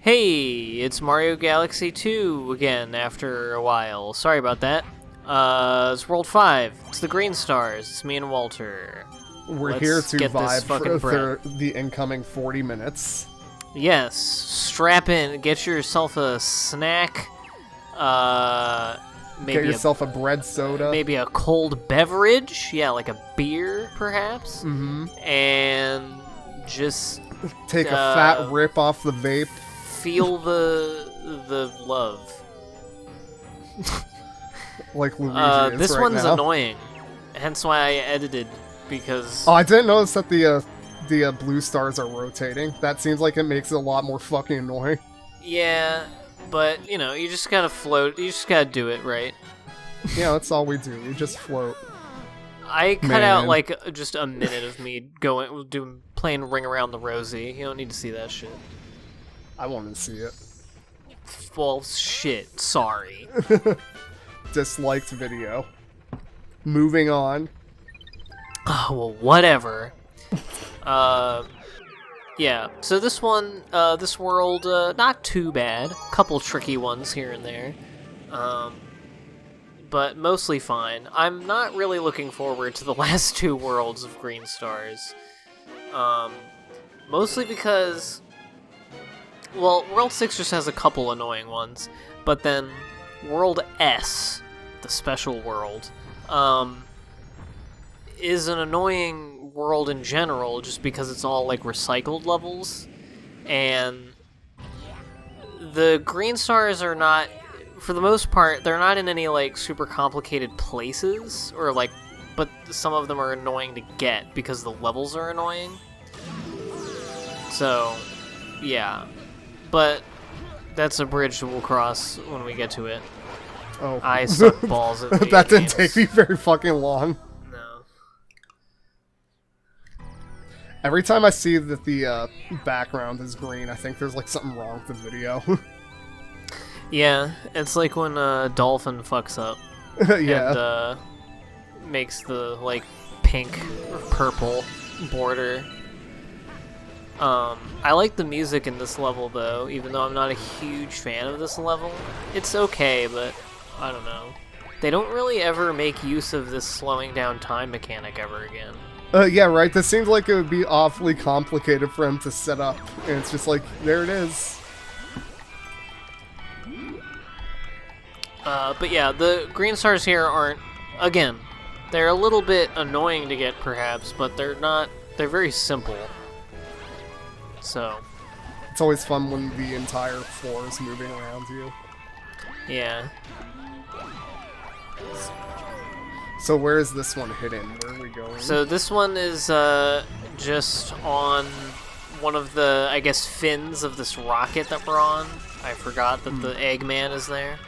Hey, it's Mario Galaxy 2 again after a while. Sorry about that. It's World 5. It's the Green Stars. It's me and Walter. We're Let's here to get this vibe fucking for bread. the incoming 40 minutes. Yes, strap in, get yourself a snack. Maybe Get yourself a bread soda. maybe a cold beverage. Yeah, like a beer, perhaps. Mm-hmm. And just Take a fat rip off the vape. feel the love. Like Luigi is This right one's now. annoying, hence why I edited, because Oh, I didn't notice that the blue stars are rotating. That seems like it makes it a lot more fucking annoying. yeah, but you know, you just gotta float. You just gotta do it right. Yeah, that's all we do. We just float. I cut out Man. like just a minute of me playing Ring Around the Rosie. You don't need to see that shit. I want to see it. Well, shit. Sorry. Disliked video. Moving on. Oh, well, whatever. Yeah. So this one, this world, not too bad. Couple tricky ones here and there. But mostly fine. I'm not really looking forward to the last two worlds of Green Stars. Mostly because, well, World 6 just has a couple annoying ones, but then World S, the special world, is an annoying world in general just because it's all, like, recycled levels, and the Green Stars are not, for the most part, they're not in any, like, super complicated places, or, like, but some of them are annoying to get because the levels are annoying. So, yeah. But that's a bridge that we'll cross when we get to it. Oh. I suck balls at video That didn't games. take me very fucking long. No. Every time I see that the background is green, I think there's like something wrong with the video. Yeah, it's like when a dolphin fucks up Yeah. and makes the, like, pink or purple border. I like the music in this level, though, even though I'm not a huge fan of this level. It's okay, but I don't know. They don't really ever make use of this slowing down time mechanic ever again. Yeah, right. This seems like it would be awfully complicated for him to set up, and it's just like, there it is. But yeah, the green stars here aren't, again, they're a little bit annoying to get, perhaps, but they're not, they're very simple. So, It's always fun when the entire floor is moving around you. yeah. So where is this one hidden? Where are we going? So this one is just on one of the, I guess, fins of this rocket that we're on. I forgot that the Eggman is there.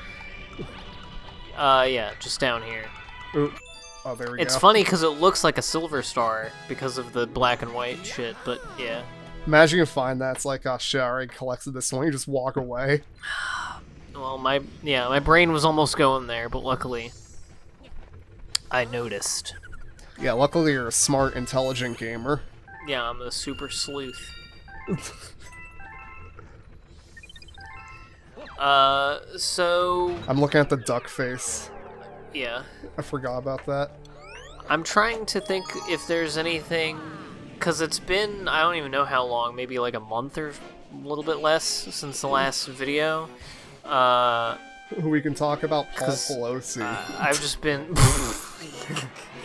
Yeah, just down here. Ooh. Oh, there we It's go. funny because it looks like a silver star because of the black and white shit, but yeah. Imagine you find that. It's like, oh shit, I already collected this one. You just walk away. Well, my brain was almost going there, but luckily I noticed. Yeah, luckily you're a smart, intelligent gamer. Yeah, I'm a super sleuth. So I'm looking at the duck face. yeah. I forgot about that. I'm trying to think if there's anything, because it's been, I don't even know how long, maybe like a month or a little bit less since the last video. We can talk about Paul 'Cause, Pelosi. I've just been,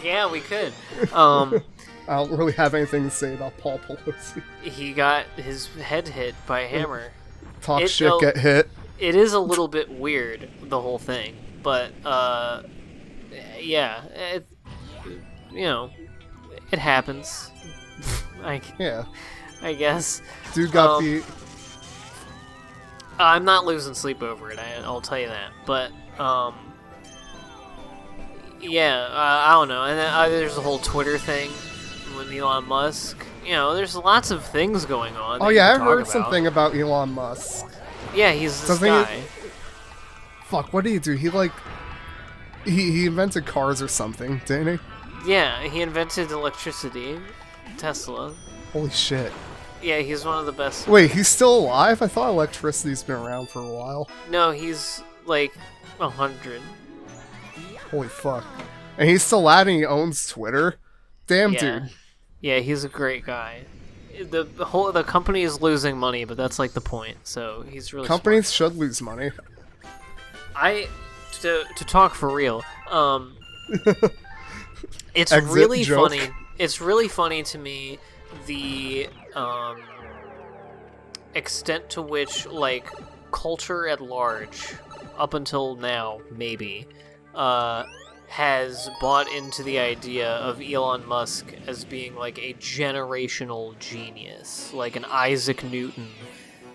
yeah, we could. I don't really have anything to say about Paul Pelosi. He got his head hit by a hammer. Talk It- shit, oh, get hit. It is a little bit weird, the whole thing, but, yeah, you know, it happens. Yeah. I guess. Dude got Um, I'm not losing sleep over it, I'll tell you that. But, yeah, I don't know. And then, there's the whole Twitter thing with Elon Musk. You know, there's lots of things going on. Oh that yeah, you I can heard talk about. something about Elon Musk. Yeah, he's this Doesn't he- guy. Fuck, what did he do? He like... He invented cars or something, didn't he? Yeah, he invented electricity. Tesla. Holy shit. Yeah, he's one of the best. Wait, he's still alive? I thought electricity's been around for a while. No, he's like 100. Holy fuck. And he's still at it and he owns Twitter? Damn, Yeah. dude. Yeah, he's a great guy. The company is losing money, but that's like the point. So he's really Companies smart. should lose money. To talk for real. It's Exit really joke. funny. It's really funny to me the extent to which like culture at large, up until now maybe, has bought into the idea of Elon Musk as being like a generational genius, like an Isaac Newton,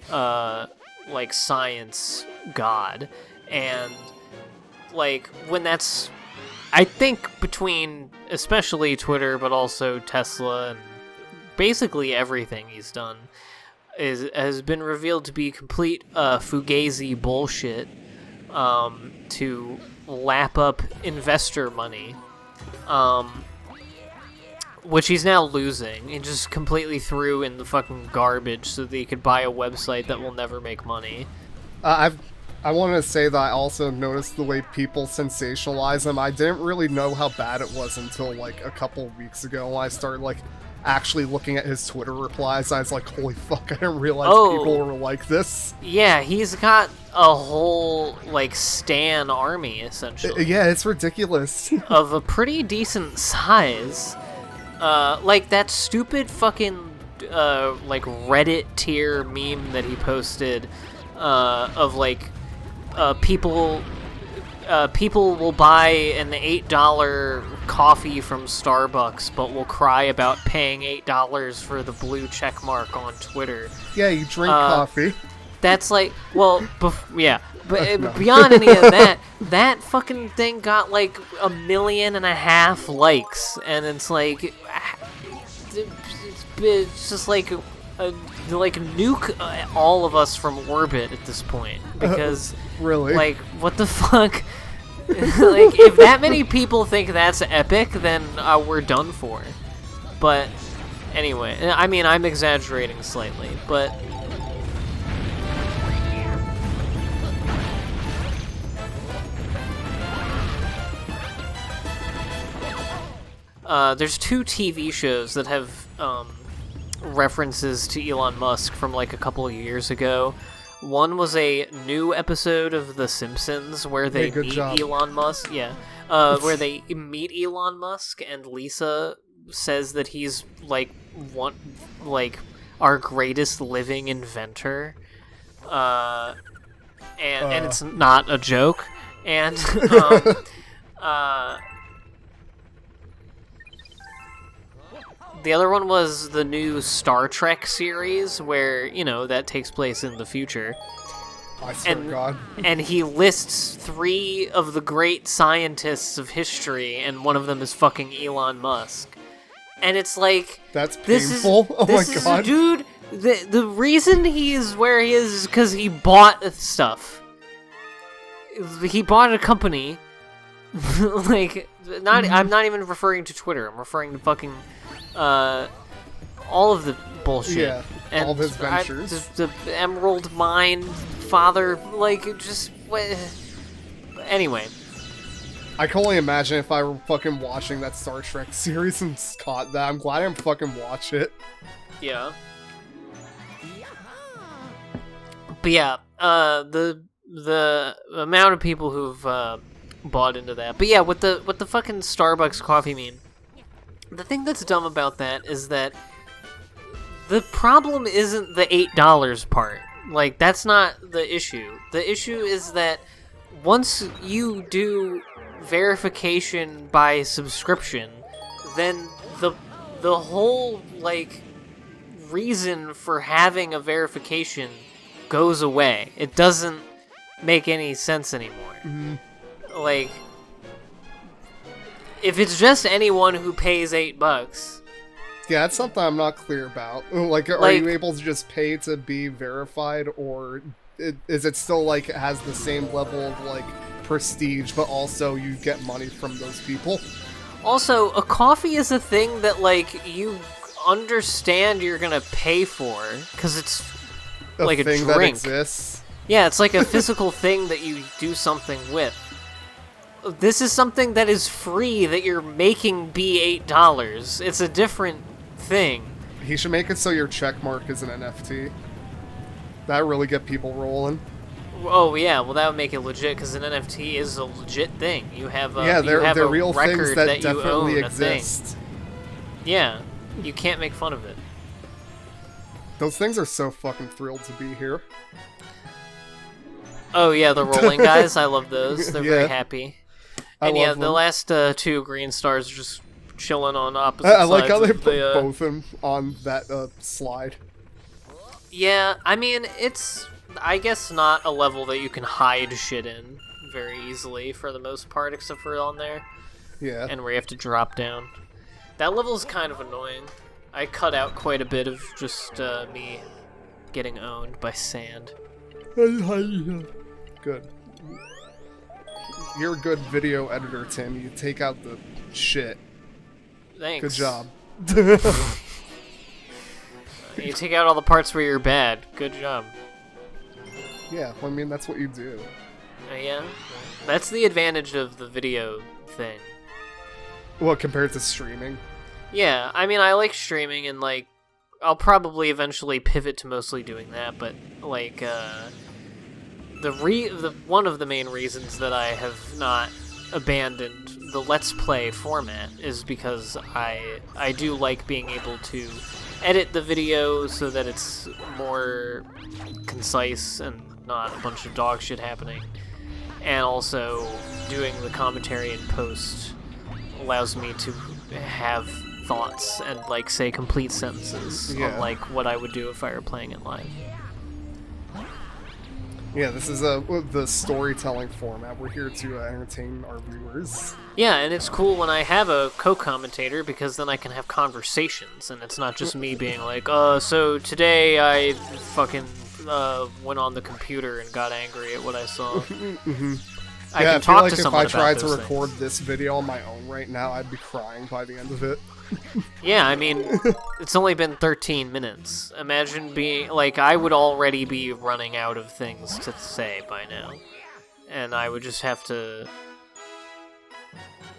like science god, and like when that's, I think between especially Twitter, but also Tesla and basically everything he's done has been revealed to be complete fugazi bullshit to lap up investor money, which he's now losing and just completely threw in the fucking garbage so that he could buy a website that will never make money. I want to say that I also noticed the way people sensationalize him. I didn't really know how bad it was until like a couple weeks ago when I started like actually looking at his Twitter replies. I was like, holy fuck, I didn't realize people were like this. Yeah, he's got a whole like stan army essentially. Yeah, it's ridiculous. Of a pretty decent size. Like that stupid fucking like Reddit tier meme that he posted of like people will buy an $8 coffee from Starbucks, but will cry about paying $8 for the blue check mark on Twitter. Yeah, you drink coffee. That's like, well, yeah, but No. beyond any of that, that fucking thing got like 1.5 million likes, and it's like, it's just like nuke all of us from orbit at this point, because Really? like, what the fuck? Like, if that many people think that's epic, then we're done for. But anyway, I mean, I'm exaggerating slightly, but there's 2 TV shows that have references to Elon Musk from like a couple of years ago. One was a new episode of The Simpsons where they good meet job. Elon Musk. Yeah, where they meet Elon Musk, and Lisa says that he's like our greatest living inventor, and it's not a joke. And the other one was the new Star Trek series, where, you know, that takes place in the future. I swear to God. And he lists 3 of the great scientists of history, and one of them is fucking Elon Musk. And it's like, That's this painful. Oh my is, God. dude, the reason he is where he is because he bought stuff. He bought a company. Like, I'm not even referring to Twitter. I'm referring to fucking all of the bullshit. Yeah, and all of his ventures. The Emerald Mine, father, like, just anyway. I can only imagine if I were fucking watching that Star Trek series and caught that. I'm glad I didn't fucking watch it. Yeah. But yeah, the amount of people who've bought into that. But yeah, with the fucking Starbucks coffee meme, the thing that's dumb about that is that the problem isn't the $8 part. Like, that's not the issue. The issue is that once you do verification by subscription, then the whole like reason for having a verification goes away. It doesn't make any sense anymore. Mm-hmm. Like, if it's just anyone who pays $8, Yeah, that's something I'm not clear about. Like, are you able to just pay to be verified, or is it still, like, has the same level of, like, prestige, but also you get money from those people? Also, a coffee is a thing that, like, you understand you're gonna pay for, because it's like a thing drink. that exists. Yeah, it's like a physical thing that you do something with. This is something that is free that you're making be $8. It's a different thing. He should make it so your checkmark is an NFT. That really get people rolling. Oh yeah, well that would make it legit, because an NFT is a legit thing. You have a they're real record things that you definitely own exist. Yeah, you can't make fun of it. Those things are so fucking thrilled to be here. Oh yeah, the rolling guys, I love those. They're Yeah. very happy. And love the them. last two green stars are just chilling on opposite I sides. like how they of put the, both of them on that slide. Yeah, I mean, it's, I guess, not a level that you can hide shit in very easily for the most part, except for on there. Yeah. And where you have to drop down. That level's kind of annoying. I cut out quite a bit of just me getting owned by sand. Good. You're a good video editor, Tim. You take out the shit. Thanks. Good job. You take out all the parts where you're bad. Good job. Yeah, well, I mean, that's what you do. Yeah? That's the advantage of the video thing. Well, compared to streaming. Yeah, I mean, I like streaming, and, like, I'll probably eventually pivot to mostly doing that, but, like, one of the main reasons that I have not abandoned the Let's Play format is because I do like being able to edit the video so that it's more concise and not a bunch of dog shit happening, and also doing the commentary in post allows me to have thoughts and, like, say complete sentences, unlike what I would do if I were playing it live. Yeah, this is the storytelling format. We're here to entertain our viewers. Yeah, and it's cool when I have a co-commentator, because then I can have conversations, and it's not just me being like, so today I fucking went on the computer and got angry at what I saw. I can talk to someone if I tried to those record things. this video on my own right now, I'd be crying by the end of it. Yeah, I mean, it's only been 13 minutes. Imagine being, like, I would already be running out of things to say by now. And I would just have to...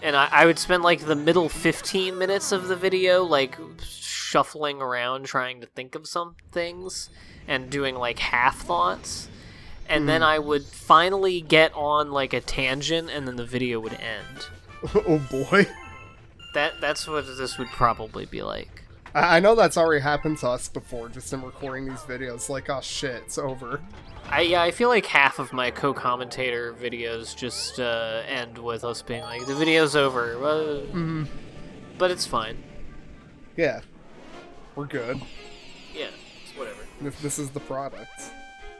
And I would spend, like, the middle 15 minutes of the video, like, shuffling around trying to think of some things and doing, like, half thoughts. And then I would finally get on, like, a tangent, and then the video would end. Oh boy. That's what this would probably be like. I know that's already happened to us before, just in recording these videos. Like, oh shit, it's over. I feel like half of my co-commentator videos just end with us being like, the video's over. But it's fine. Yeah. We're good. Yeah, it's whatever. This is the product.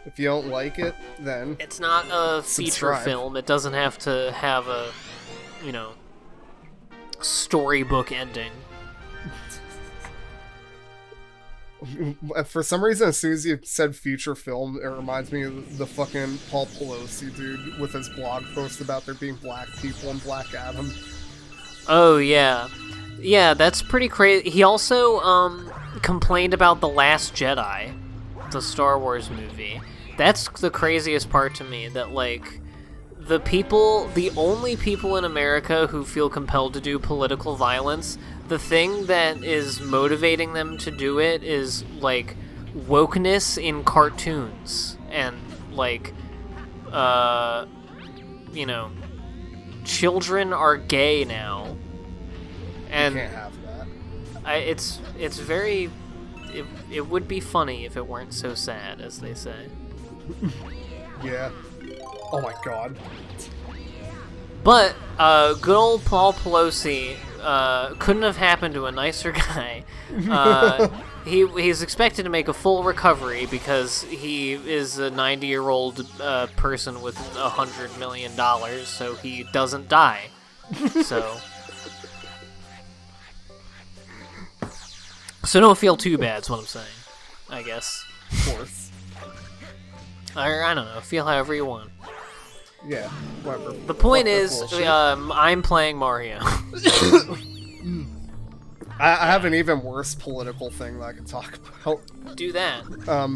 If you don't like it, then... It's not a feature subscribe. film. It doesn't have to have a, storybook ending. For some reason, as soon as you said feature film, it reminds me of the fucking Paul Pelosi dude with his blog post about there being black people in Black Adam. Oh, yeah. Yeah, that's pretty crazy. He also complained about The Last Jedi, the Star Wars movie. That's the craziest part to me, that, like, the only people in America who feel compelled to do political violence, the thing that is motivating them to do it is, like, wokeness in cartoons. And, like, children are gay now. And You can't have that. it's very... It would be funny if it weren't so sad, as they say. Yeah. Oh my god. But good old Paul Pelosi couldn't have happened to a nicer guy. He's expected to make a full recovery because he is a 90-year-old person with $100 million, so he doesn't die. So don't feel too bad, is what I'm saying, I guess. Of course. I don't know, feel however you want. Yeah, whatever. The point Fuck that is, bullshit. I'm playing Mario. I have an even worse political thing that I can talk about. Do that.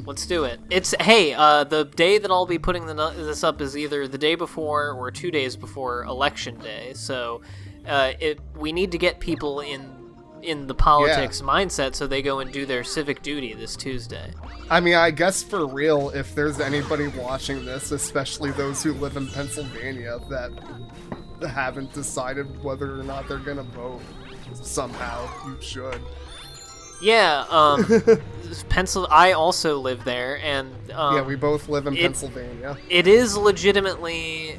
Let's do it. The day that I'll be putting this up is either the day before or 2 days before Election Day. So, we need to get people in the politics mindset so they go and do their civic duty this Tuesday. I mean, I guess for real, if there's anybody watching this, especially those who live in Pennsylvania that haven't decided whether or not they're gonna vote, somehow, you should. Yeah, I also live there, and yeah, we both live in Pennsylvania. It is legitimately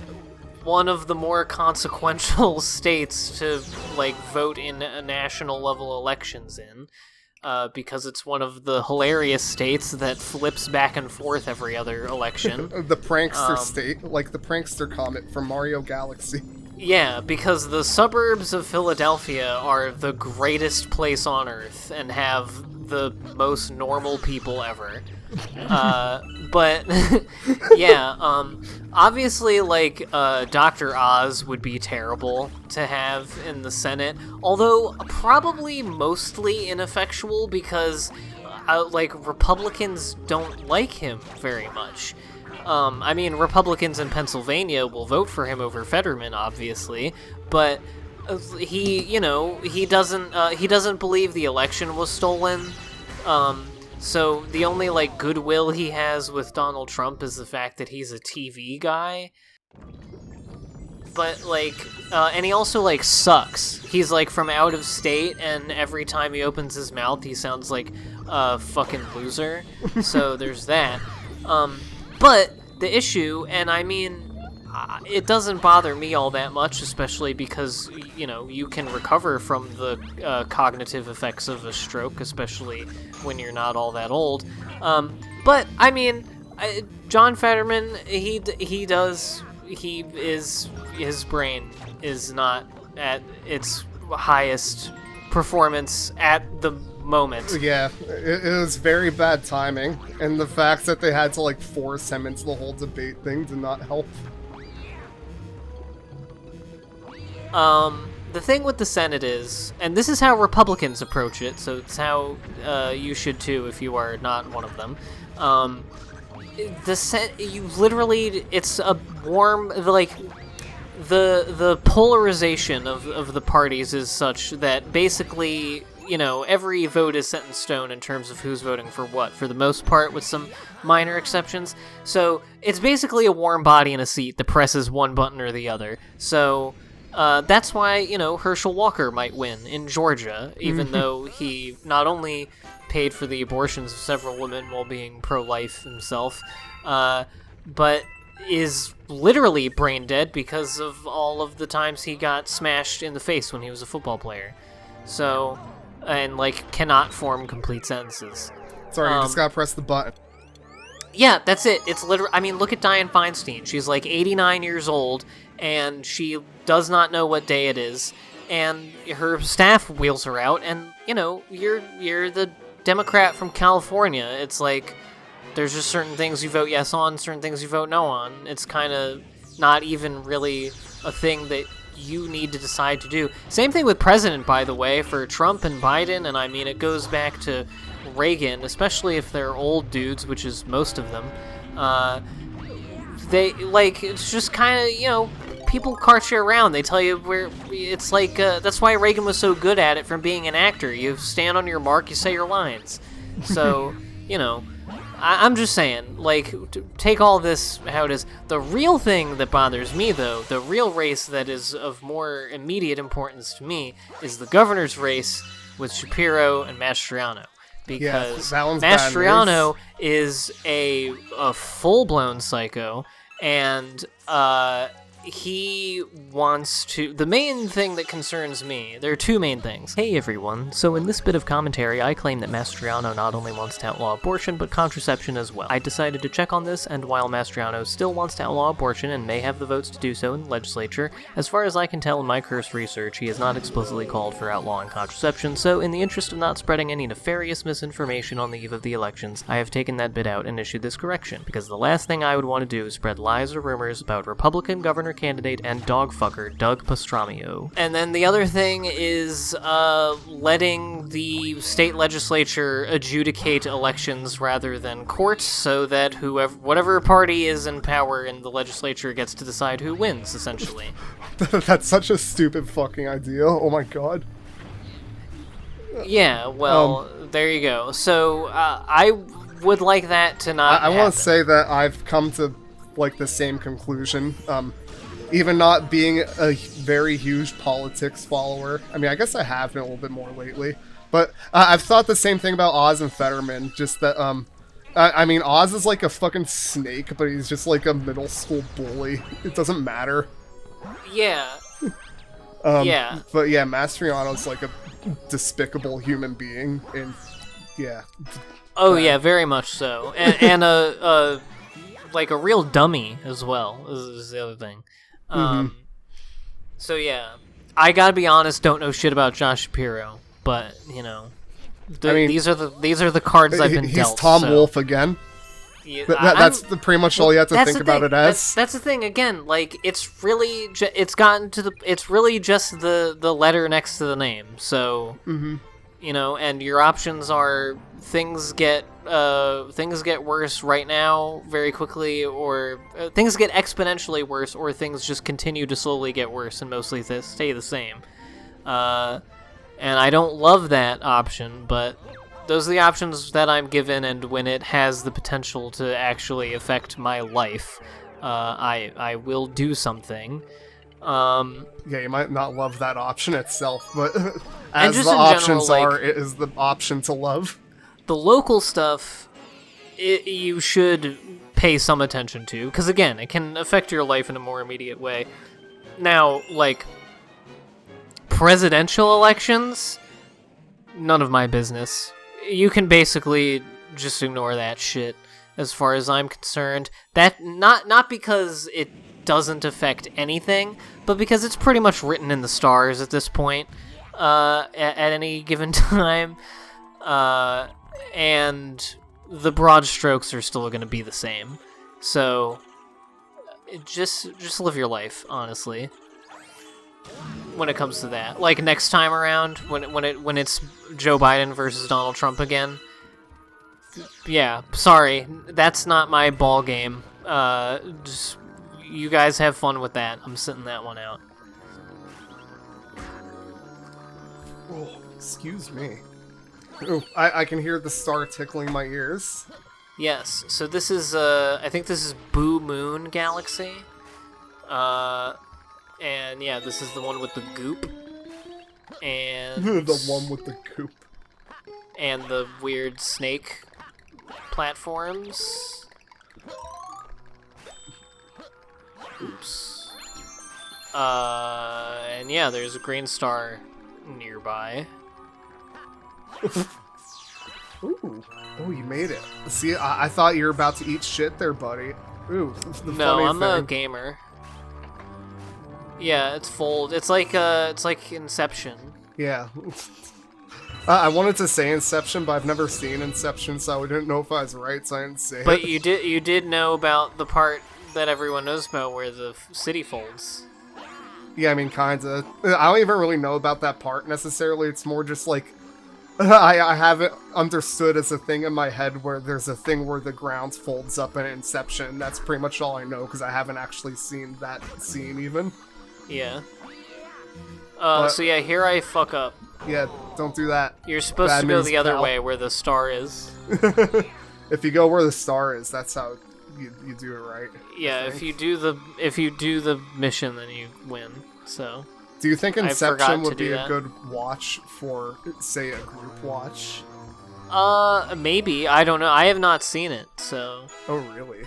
one of the more consequential states to vote in national level elections in, because it's one of the hilarious states that flips back and forth every other election. The prankster state, like the prankster comet from Mario Galaxy. Yeah, because the suburbs of Philadelphia are the greatest place on earth and have the most normal people ever. But yeah, obviously, Dr. Oz would be terrible to have in the Senate, although probably mostly ineffectual because, Republicans don't like him very much. I mean, Republicans in Pennsylvania will vote for him over Fetterman, obviously, but he doesn't believe the election was stolen. So the only goodwill he has with Donald Trump is the fact that he's a TV guy. But and he also sucks. He's from out of state, and every time he opens his mouth, he sounds like a fucking loser. So there's that. But the issue, and I mean, it doesn't bother me all that much, especially because, you can recover from the cognitive effects of a stroke, especially when you're not all that old. But, I mean, John Fetterman, his brain is not at its highest performance at the moment. Yeah, it was very bad timing, and the fact that they had to force him into the whole debate thing did not help. The thing with the Senate is, and this is how Republicans approach it, so it's how you should too if you are not one of them. It's a warm, the polarization of the parties is such that basically, every vote is set in stone in terms of who's voting for what, for the most part, with some minor exceptions. So it's basically a warm body in a seat that presses one button or the other. So that's why, Herschel Walker might win in Georgia, even though he not only paid for the abortions of several women while being pro-life himself, but is literally brain dead because of all of the times he got smashed in the face when he was a football player. So, and cannot form complete sentences. Sorry, you just gotta press the button. Yeah, that's it. It's literally, I mean, look at Dianne Feinstein. She's 89 years old, and she does not know what day it is, and her staff wheels her out, and, you're the Democrat from California. It's there's just certain things you vote yes on, certain things you vote no on. It's kind of not even really a thing that you need to decide to do. Same thing with president, by the way, for Trump and Biden, and I mean, it goes back to Reagan, especially if they're old dudes, which is most of them. They, it's just kind of, people cart you around. They tell you where, it's that's why Reagan was so good at it from being an actor. You stand on your mark, you say your lines. So, I'm just saying, take all this how it is. The real thing that bothers me, though, the real race that is of more immediate importance to me, is the governor's race with Shapiro and Mastriano. Because Mastriano is a full-blown psycho, and he wants to... The main thing that concerns me... There are two main things. Hey everyone, so in this bit of commentary, I claim that Mastriano not only wants to outlaw abortion, but contraception as well. I decided to check on this, and while Mastriano still wants to outlaw abortion and may have the votes to do so in the legislature, as far as I can tell in my cursed research, he has not explicitly called for outlawing contraception, so in the interest of not spreading any nefarious misinformation on the eve of the elections, I have taken that bit out and issued this correction, because the last thing I would want to do is spread lies or rumors about Republican governors governor candidate and dogfucker Doug Pastromio. And then the other thing is letting the state legislature adjudicate elections rather than courts, so that whatever party is in power in the legislature gets to decide who wins, essentially. That's such a stupid fucking idea. Oh my god. Yeah, well, there you go. So, I would like that to not I want to say that I've come to, like, the same conclusion. Even not being a very huge politics follower. I mean, I guess I have been a little bit more lately. But I've thought the same thing about Oz and Fetterman. Just that, I mean, Oz is like a fucking snake, but he's just like a middle school bully. It doesn't matter. Yeah. Yeah. But yeah, Mastriano's like a despicable human being, and yeah. Oh yeah, very much so, and a like a real dummy as well is the other thing. So yeah, I gotta be honest, don't know shit about Josh Shapiro, but you know, I mean, these are the cards I've been dealt. He's Tom Wolfe again. Yeah, that's pretty much all you have to think about it as. That's the thing. Again, like it's really it's really just the letter next to the name. So you know, and your options are things get worse right now very quickly, or things get exponentially worse, or things just continue to slowly get worse and mostly stay the same. And I don't love that option, but those are the options that I'm given, and when it has the potential to actually affect my life, I will do something. Yeah, you might not love that option itself, but as just the options general, are, it is the option to love. The local stuff, you should pay some attention to, because again, it can affect your life in a more immediate way. Now, like, presidential elections, none of my business. You can basically just ignore that shit, as far as I'm concerned. That not because it doesn't affect anything, but because it's pretty much written in the stars at this point, at any given time, and the broad strokes are still going to be the same. So just live your life, honestly, when it comes to that. Like, next time around, when it's Joe Biden versus Donald Trump again, yeah, sorry, that's not my ball game. Just you guys have fun with that. I'm sitting that one out. Oh, excuse me. Oh, I can hear the star tickling my ears. Yes, so this is, I think this is Boo Moon Galaxy. And yeah, this is the one with the goop. And the one with the goop. And the weird snake platforms. Oops. And yeah, there's a green star nearby. Ooh. Oh, you made it. See, I thought you were about to eat shit there, buddy. Ooh, the no, funny I'm thing. a gamer. Yeah, it's fold. It's like Inception. Yeah. I wanted to say Inception, but I've never seen Inception, so I didn't know if I was right, so I didn't say but it. But you did know about the part that everyone knows about, where the city folds. Yeah, I mean, kinda. I don't even really know about that part necessarily. It's more just like I have it understood as a thing in my head where there's a thing where the ground folds up in Inception. That's pretty much all I know, because I haven't actually seen that scene even. Yeah. So yeah, here I fuck up. Yeah, don't do that. You're supposed Bad to go news, the other pal. way, where the star is. If you go where the star is, that's how you do it right. Yeah, if you do the mission, then you win. So. Do you think Inception would be that. a good watch for, say, a group watch? Maybe. I don't know. I have not seen it, so. Oh, really?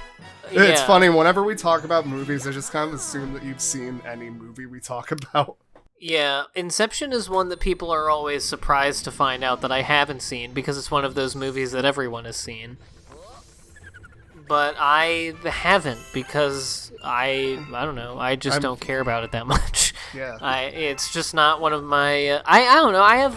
Yeah. It's funny, whenever we talk about movies, I just kind of assume that you've seen any movie we talk about. Yeah, Inception is one that people are always surprised to find out that I haven't seen, because it's one of those movies that everyone has seen. But I haven't, because I don't know, I just don't care about it that much. Yeah. It's just not one of my, I don't know,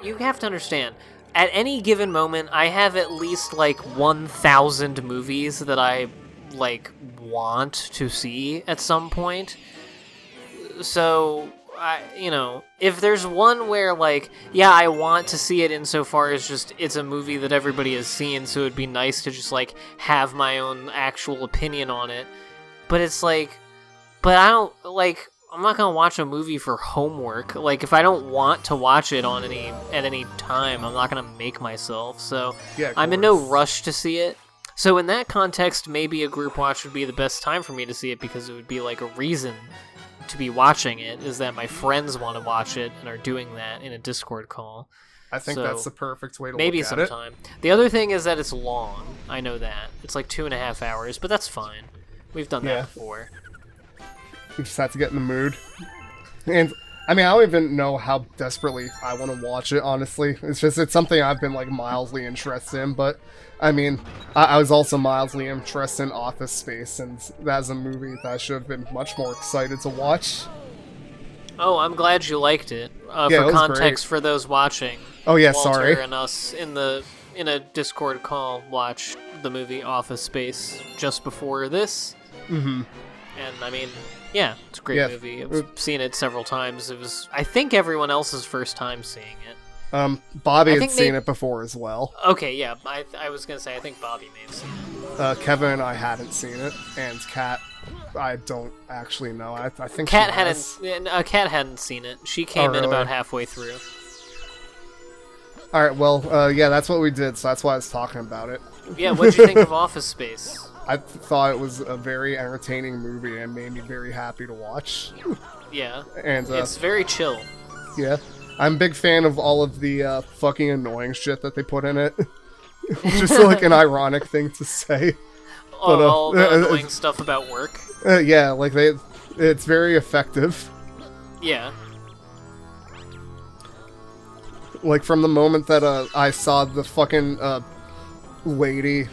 you have to understand, at any given moment, I have at least like 1,000 movies that I like want to see at some point. So if there's one where like, yeah, I want to see it insofar as just it's a movie that everybody has seen, so it'd be nice to just like have my own actual opinion on it. But it's like, but I don't like. I'm not gonna watch a movie for homework. Like, if I don't want to watch it at any time, I'm not gonna make myself. So Yeah, I'm in no rush to see it. So in that context, maybe a group watch would be the best time for me to see it, because it would be like a reason to be watching it, is that my friends want to watch it and are doing that in a Discord call. I think that's the perfect way to maybe look at it. sometime. The other thing is that it's long. I know that. It's like 2.5 hours, but that's fine. We've done that before. We just have to get in the mood. And, I mean, I don't even know how desperately I want to watch it, honestly. It's something I've been, like, mildly interested in, but, I mean, I was also mildly interested in Office Space, and that's a movie that I should have been much more excited to watch. Oh, I'm glad you liked it. Yeah, for it was context, great. for those watching, Oh, yeah, Walter sorry. and us in a Discord call watched the movie Office Space just before this. Mm-hmm. And, I mean, yeah, it's a great movie. I've seen it several times. It was, I think, everyone else's first time seeing it. Bobby had seen it before as well. Okay, yeah, I was going to say, I think Bobby may have seen it. Kevin and I hadn't seen it, and Kat, I don't actually know. I think Kat hadn't seen it. She came in about halfway through. Alright, well, yeah, that's what we did, so that's why I was talking about it. Yeah, what'd you think of Office Space? I thought it was a very entertaining movie and made me very happy to watch. Yeah, and it's very chill. Yeah, I'm a big fan of all of the fucking annoying shit that they put in it. Just like an ironic thing to say. All the annoying stuff about work. Yeah, like it's very effective. Yeah. Like from the moment that I saw the fucking lady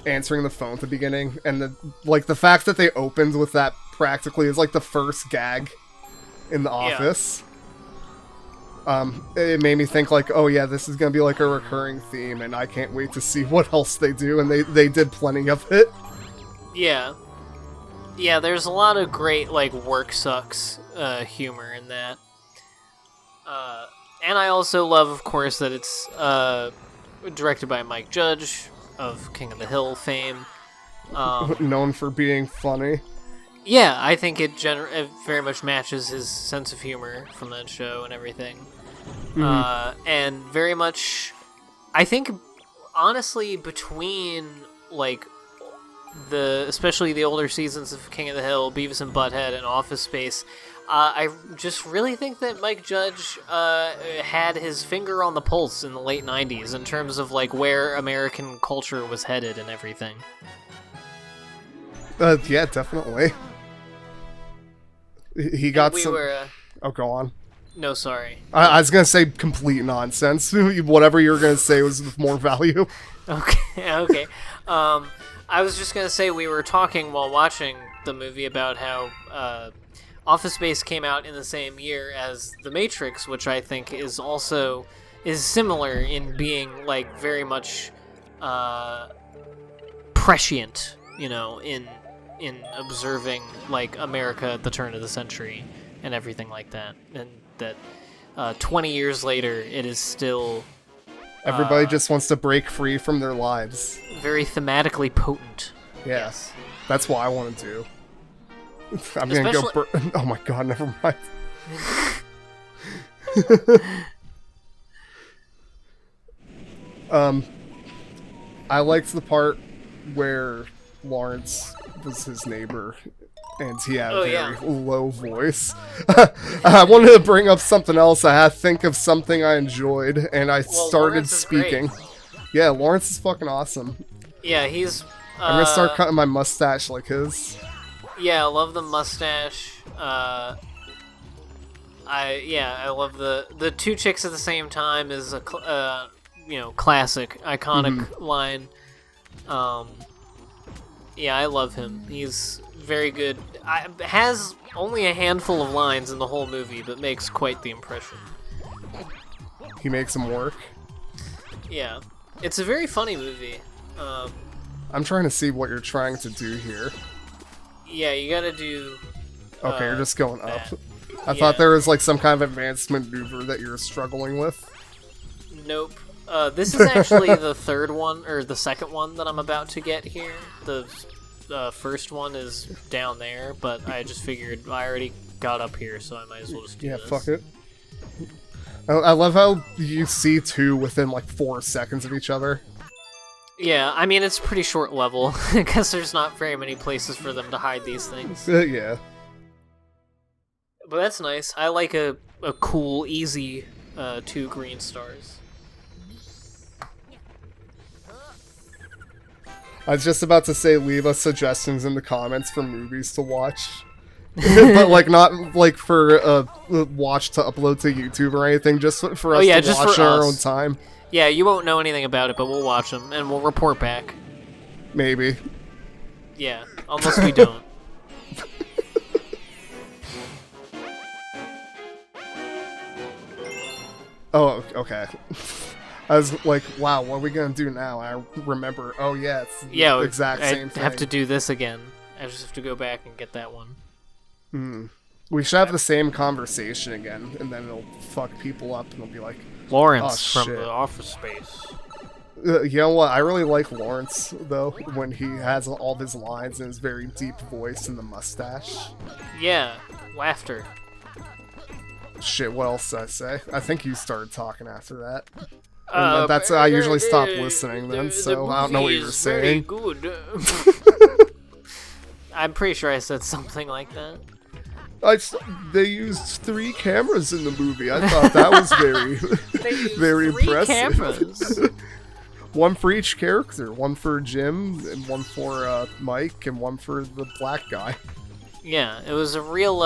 answering the phone at the beginning, and the fact that they opened with that practically is like the first gag in the office. It made me think like, oh yeah, this is gonna be like a recurring theme, and I can't wait to see what else they do, and they did plenty of it. Yeah. Yeah, there's a lot of great like work sucks humor in that. And I also love, of course, that it's directed by Mike Judge of King of the Hill fame. Known for being funny. Yeah, I think it very much matches his sense of humor from that show and everything. And very much, I think, honestly, between, like, especially the older seasons of King of the Hill, Beavis and Butthead, and Office Space, I just really think that Mike Judge had his finger on the pulse in the late 90s in terms of, like, where American culture was headed and everything. Yeah, definitely. He got some... Oh, go on. No, sorry. I was gonna say complete nonsense. Whatever you were gonna say was of more value. Okay. I was just gonna say we were talking while watching the movie about how Office Space came out in the same year as The Matrix, which I think is similar in being like very much prescient, you know, in observing like America at the turn of the century and everything like that, and that 20 years later it is still everybody just wants to break free from their lives. Very thematically potent. Yeah. Yes. That's what I want to do. I'm gonna go oh my god, never mind. I liked the part where Lawrence was his neighbor and he had a very low voice. I wanted to bring up something else. I had to think of something I enjoyed, and I started speaking. Yeah, Lawrence is fucking awesome. Yeah, he's... I'm gonna start cutting my mustache like his. Yeah, I love the mustache. I love the two chicks at the same time is a classic, iconic line. Yeah, I love him. He's very good. Has only a handful of lines in the whole movie, but makes quite the impression. He makes them work. Yeah. It's a very funny movie. I'm trying to see what you're trying to do here. Yeah, you gotta do... Okay, you're just going that. up. I thought there was like some kind of advanced maneuver that you're struggling with. Nope. This is actually the third one, or the second one that I'm about to get here. The first one is down there, but I just figured I already got up here, so I might as well just do this. Yeah, fuck it. I love how you see two within like 4 seconds of each other. Yeah, I mean, it's a pretty short level, because there's not very many places for them to hide these things. Yeah. But that's nice. I like a cool, easy 2 green stars. I was just about to say leave us suggestions in the comments for movies to watch. But like not like for watch to upload to YouTube or anything, just for us to just watch for in our us. own time. Yeah, you won't know anything about it, but we'll watch them, and we'll report back. Maybe. Yeah, unless we don't. Oh, okay. I was like, wow, what are we gonna do now? And I remember, oh yeah, it's the exact same thing. I have to do this again. I just have to go back and get that one. We should have the same conversation again, and then it'll fuck people up, and they'll be like, Lawrence oh, from shit. the Office Space. You know what? I really like Lawrence, though, when he has all of his lines and his very deep voice and the mustache. Yeah, laughter. Shit, what else did I say? I think you started talking after that. That's I usually stop listening then, so I don't know what you were saying. Very good. I'm pretty sure I said something like that. They used 3 cameras in the movie. I thought that was very impressive. Cameras. One for each character. One for Jim, and one for Mike, and one for the black guy. Yeah, it was a real,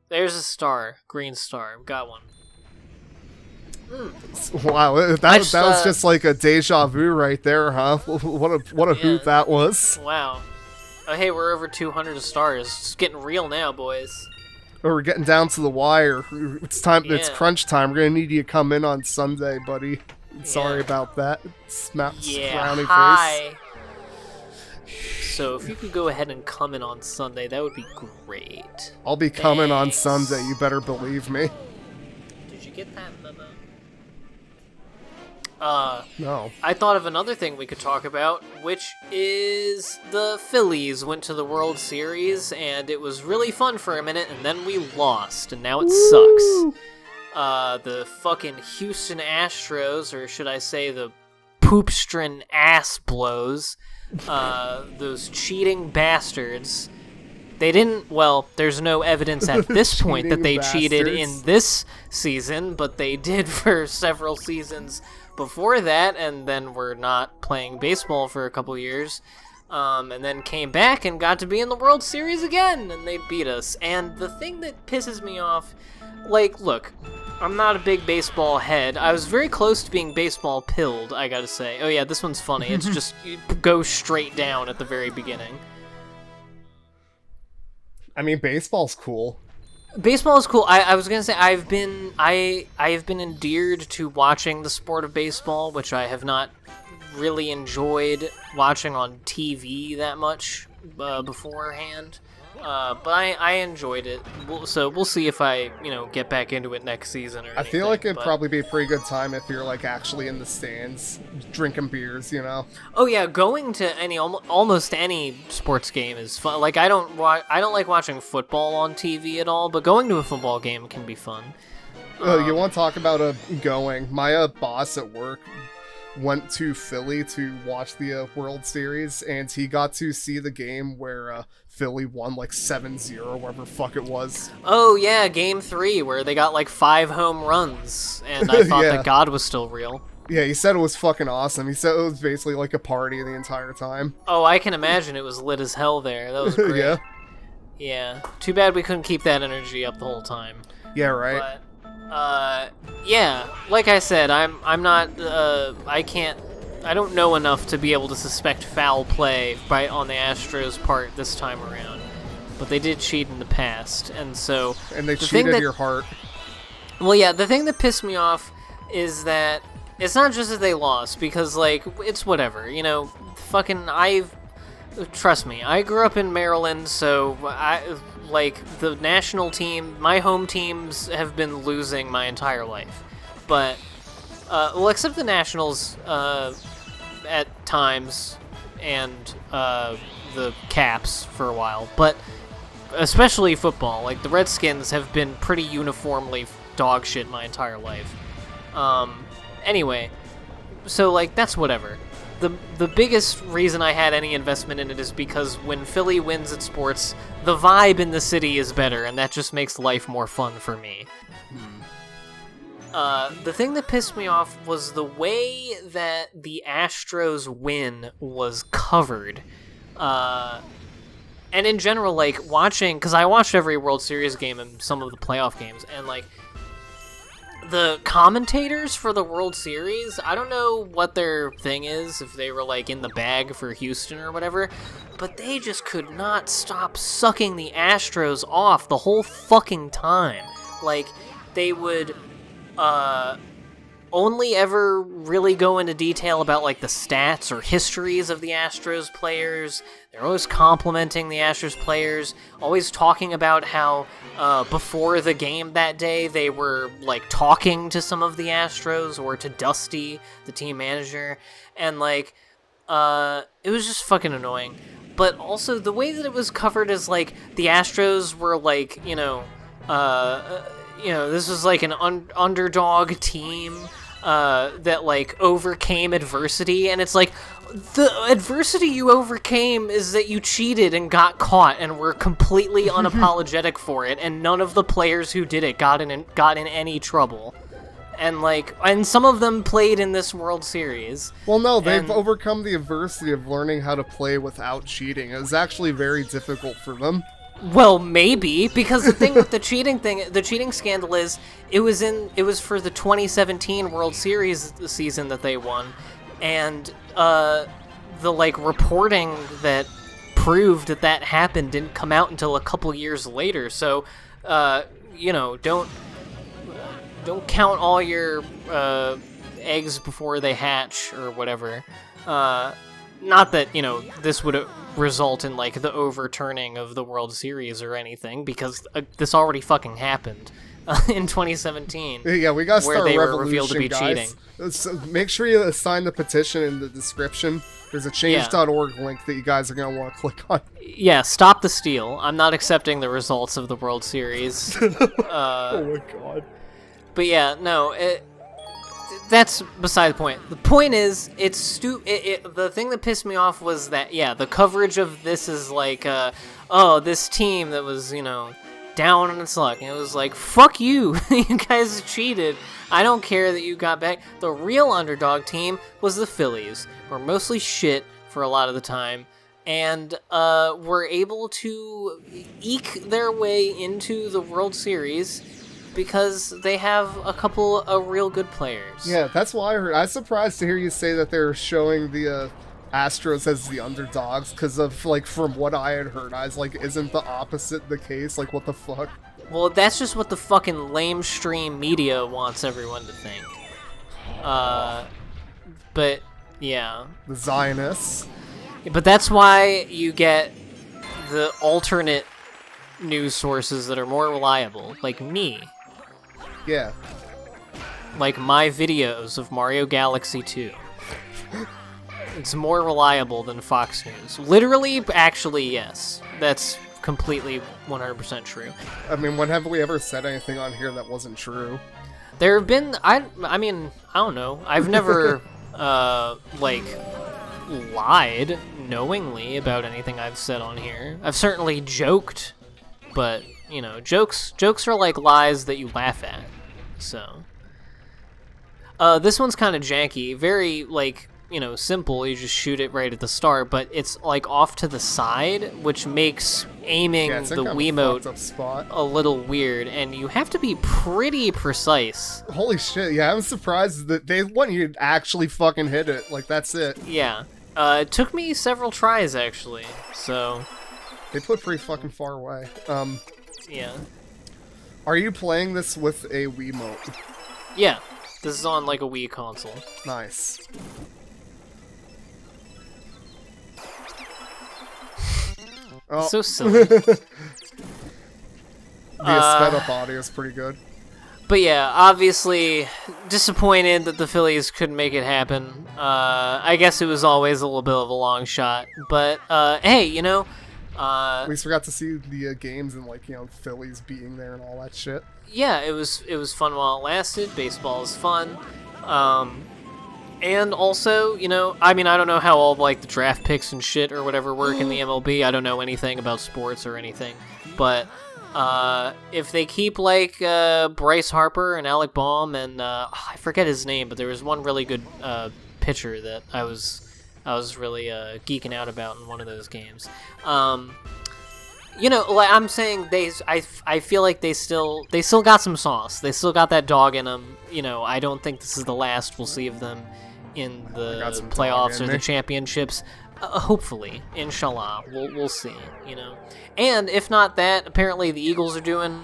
There's a star. Green star. Got one. Wow, that was just like a deja vu right there, huh? What a hoot that was. Wow. Oh, hey, we're over 200 stars. It's getting real now, boys. Oh, we're getting down to the wire. It's time. Yeah. It's crunch time. We're gonna need you to come in on Sunday, buddy. Sorry about that. Frowny hi. Face. So if you could go ahead and come in on Sunday, that would be great. I'll be coming on Sunday. You better believe me. Did you get that memo? No. I thought of another thing we could talk about, which is the Phillies went to the World Series, and it was really fun for a minute, and then we lost, and now it sucks. The fucking Houston Astros, or should I say the poopstrin ass blows, those cheating bastards. They didn't, well, there's no evidence at this point that they cheated in this season, but they did for several seasons before that, and then were not playing baseball for a couple years, and then came back and got to be in the World Series again, and they beat us. And the thing that pisses me off, like, look, I'm not a big baseball head. I was very close to being baseball pilled, I gotta say. Oh yeah, this one's funny. It's just, you go straight down at the very beginning. I mean, baseball's cool. Baseball is cool. I was gonna say I have been endeared to watching the sport of baseball, which I have not really enjoyed watching on TV that much beforehand. But I enjoyed it. So we'll see if I get back into it next season or anything. I feel like it'd probably be a pretty good time if you're like actually in the stands drinking beers, Oh yeah, going to almost any sports game is fun. Like I don't like watching football on TV at all, but going to a football game can be fun. You want to talk about going? My boss at work went to Philly to watch the World Series, and he got to see the game where Philly won like 7-0, whatever fuck it was. Oh yeah, Game 3, where they got like 5 home runs, and I thought that God was still real. Yeah, he said it was fucking awesome. He said it was basically like a party the entire time. Oh, I can imagine it was lit as hell there. That was great. Yeah. Yeah. Too bad we couldn't keep that energy up the whole time. Yeah, right. But, yeah, like I said, I'm not, I don't know enough to be able to suspect foul play on the Astros' part this time around. But they did cheat in the past, and so... And they cheated your heart. Well, yeah, the thing that pissed me off is that it's not just that they lost, because, like, it's whatever, you know, fucking, trust me, I grew up in Maryland, so the national team, my home teams have been losing my entire life. But, well, except the Nationals, at times, and, the Caps for a while, but especially football, like, the Redskins have been pretty uniformly dog shit my entire life. Anyway, so, like, that's whatever. The biggest reason I had any investment in it is because when Philly wins at sports, the vibe in the city is better, and that just makes life more fun for me. The thing that pissed me off was the way that the Astros win was covered. And in general, like, watching, because I watched every World Series game and some of the playoff games, and, like, the commentators for the World Series, I don't know what their thing is, if they were, like, in the bag for Houston or whatever, but they just could not stop sucking the Astros off the whole fucking time. Like, they would, only ever really go into detail about, like, the stats or histories of the Astros players. They're always complimenting the Astros players, always talking about how, before the game that day, they were, like, talking to some of the Astros, or to Dusty, the team manager, and, like, it was just fucking annoying. But also, the way that it was covered is, like, the Astros were, like, this was, like, an underdog team, that, like, overcame adversity, and it's like, the adversity you overcame is that you cheated and got caught and were completely unapologetic for it, and none of the players who did it got in any trouble. And, like, and some of them played in this World Series. Well, no, they've overcome the adversity of learning how to play without cheating. It was actually very difficult for them. Well, maybe, because the thing with the cheating scandal is, it was for the 2017 World Series season that they won, and the, like, reporting that proved that happened didn't come out until a couple years later. So, don't count all your eggs before they hatch or whatever. Not that, this would result in, like, the overturning of the World Series or anything, because this already fucking happened in 2017. Yeah, we gotta start where they a were revolution, revealed to be guys. cheating. So make sure you sign the petition in the description. There's a change.org link that you guys are gonna want to click on. Yeah, stop the steal. I'm not accepting the results of the World Series. Oh my god. But yeah, no, that's beside the point. The point is, it's the thing that pissed me off was that, yeah, the coverage of this is like, this team that was, down on its luck. And it was like, fuck you, you guys cheated. I don't care that you got back. The real underdog team was the Phillies, who were mostly shit for a lot of the time, and were able to eke their way into the World Series because they have a couple of real good players. Yeah, that's why I heard. I was surprised to hear you say that they're showing the Astros as the underdogs, because of, like, from what I had heard, I was like, isn't the opposite the case? Like, what the fuck? Well, that's just what the fucking lamestream media wants everyone to think. But, yeah. The Zionists. But that's why you get the alternate news sources that are more reliable, like me. Yeah. Like my videos of Mario Galaxy 2. It's more reliable than Fox News. Literally, actually, yes. That's completely 100% true. I mean, when have we ever said anything on here that wasn't true? There have been, I don't know. I've never, lied knowingly about anything I've said on here. I've certainly joked, but, jokes are like lies that you laugh at. So, this one's kind of janky. Very, simple. You just shoot it right at the start, but it's, like, off to the side, which makes aiming the Wiimote a little weird, and you have to be pretty precise. Holy shit, yeah, I'm surprised that they want you to actually fucking hit it. Like, that's it. Yeah. It took me several tries, actually, so... They put pretty fucking far away. Yeah. Are you playing this with a Wiimote? Yeah, this is on like a Wii console. Nice. Oh. So silly. The sped up audio is pretty good. But yeah, obviously disappointed that the Phillies couldn't make it happen. I guess it was always a little bit of a long shot. But hey, you know, We least forgot to see the games and like Phillies being there and all that shit. Yeah, it was fun while it lasted. Baseball is fun. And also, you know, I mean, I don't know how all like the draft picks and shit or whatever work in the MLB. I don't know anything about sports or anything. But if they keep like Bryce Harper and Alec Baum and I forget his name, but there was one really good pitcher that I was really geeking out about in one of those games. You know, like I'm saying, I feel like they still got some sauce. They still got that dog in them. You know, I don't think this is the last we'll see of them in the playoffs or the championships. Hopefully, inshallah, we'll see. You know, and if not that, apparently the Eagles are doing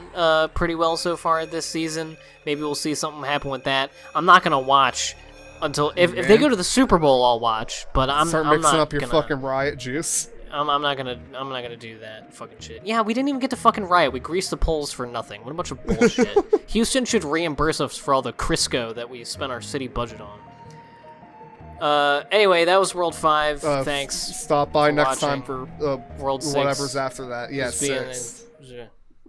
pretty well so far this season. Maybe we'll see something happen with that. I'm not gonna watch until if they go to the Super Bowl, I'll watch. But I'm mixing not up your gonna, fucking riot juice. I'm not gonna do that fucking shit. Yeah, we didn't even get to fucking riot. We greased the polls for nothing. What a bunch of bullshit. Houston should reimburse us for all the Crisco that we spent our city budget on. Anyway, that was World 5. Thanks. Stop by next watching. time for World 6. whatever's after that. Yeah, Just being 6.